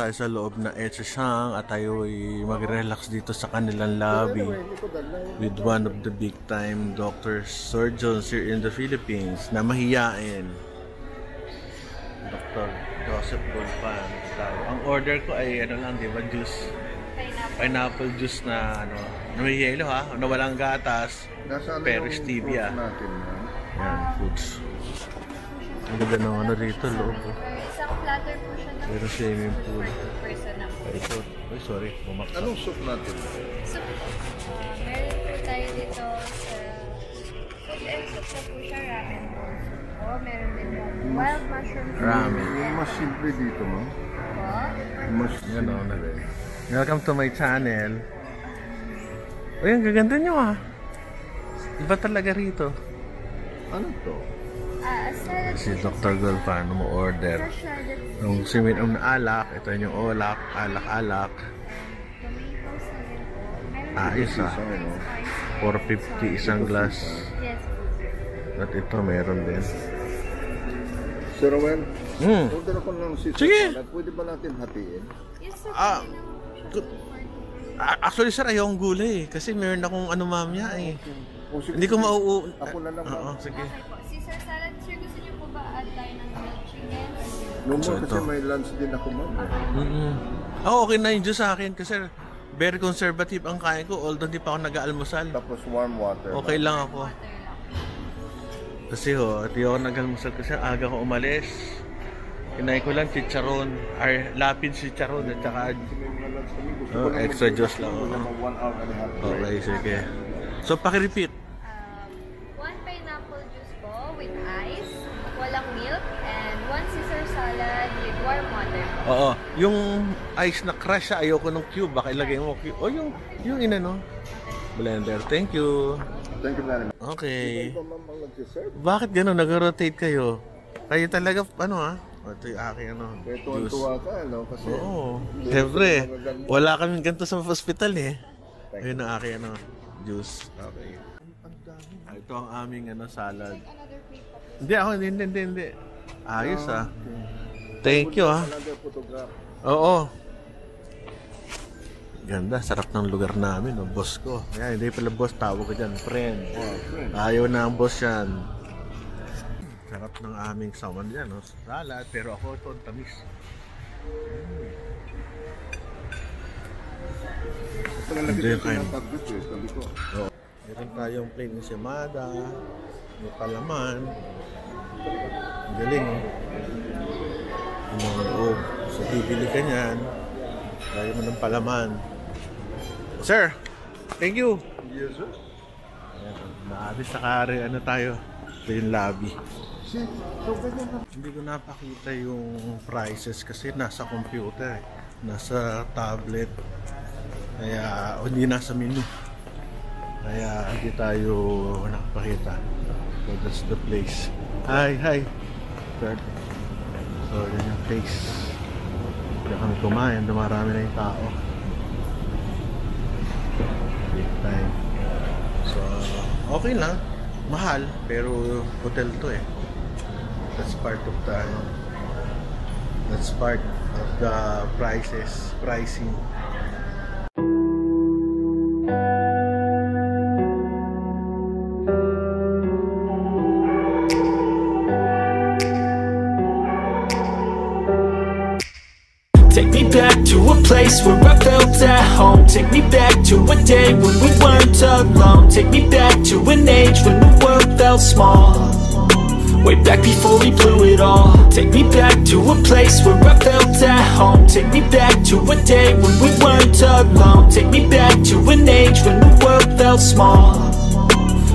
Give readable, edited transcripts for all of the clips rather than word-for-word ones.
tayo sa loob na Etcheshang at tayo ay mag-relax dito sa kanilang lobby with one of the big time doctors, surgeons here in the Philippines na mahiyain, Dr. Joseph Golpan. Ang order ko ay ano lang, di ba, juice, pineapple juice na ano, na may yelo ha, na walang gatas, pero stevia. Yan, fruits. Ang ganda ng ano rito, loob. Isang platter po siya na. Pero swimming pool. Ito. Ay, sorry, bumaksak. Anong soup natin? Soup. Meron po tayo dito sa food and soup na po siya, ramen bowl. O, meron din po. Wild mushroom soup. Ramen. Yung mas simple dito, no? Po. Mas simple. Welcome to my channel. Uy, ang gaganda nyo ah. Iba talaga rito. Ano to? Si Dr. Golpan mo order yung siminong na alak. Ito yung olak, alak-alak. Ayos ah, 450 isang glass. At ito meron din. Sir Owen, order ako ng sige. Pwede ba natin hatiin? Actually sir, ayong gulay kasi meron akong ano mamaya eh. Hindi ko ako na lang. Oo, sige. Caesar salad, sir, gusto niyo po ba add tayo ng grilled chicken? No more kasi may lunch din ako, ma'am. Okay na yung juice sa akin kasi very conservative ang kain ko, although hindi pa ako nag-aalmusal. Tapos warm water. Okay lang ako. Kasi hindi ako nag-almusal kasi aga ko umalis. Kinain ko lang chicharon, lapin chicharon at saka extra juice lang. Okay, sige. So, paki-repeat. One pineapple juice po with ice, walang milk, and one Caesar salad with warm water. Oo. Yung ice na crush, ayoko ng cube. Baka ilagay mo cube. O, yung inano. Blender. Thank you. Thank you very much. Okay. Bakit gano'n? Nag-rotate kayo? Kayo talaga, ano ha? Ito yung aking ano, juice. Tuwa ka, ano? Kasi oo. Siyempre, wala kaming ganito sa hospital eh. Ayun ang aking ano, juice. Okay. Ito ang aming ano, salad. Hindi ako, hindi. Ayos ah. Thank you ah. Oo. Ganda, sarap ng lugar namin, no? Boss ko. Yan, hindi pala boss, tawag ko dyan, friend. Ayaw na ang boss yan. Sarap ng aming saman dyan, no? Salad, pero ako ito, tamis. Hindi kayo. Meron tayong plain ensaymada, may palaman. Ang galing, oh. Yung mga loob. So, bibili ka niyan. Kaya mo ng palaman. Sir, thank you. Yes, sir. Naabis sa kare, ano tayo? Ito yung lobby. Hindi ko napakita yung prices kasi nasa computer, nasa tablet. Kaya hindi nasa menu. Kaya hindi tayo nakapakita. So that's the place. Hi. So yun yung place. Hindi kami kumain, dumarami na yung tao. Big time. So okay lang. Mahal, pero hotel to eh. That's part of the pricing. Take me back to a place where I felt at home. Take me back to a day when we weren't alone. Take me back to an age when the world felt small. Way back before we blew it all. Take me back to a place where I felt at home. Take me back to a day when we weren't alone. Take me back to an age when the world felt small.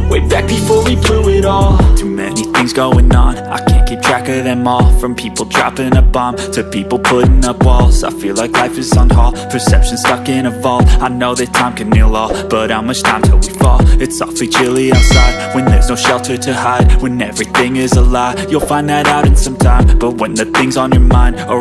Way back before we blew it all. Too many things going on, I can't keep track of them all. From people dropping a bomb to people putting up walls. I feel like life is on hold, perception stuck in a vault. I know that time can heal all, but how much time till we fall? It's awfully chilly outside, when there's no shelter to hide. When everything is a lie, you'll find that out in some time. But when the things on your mind are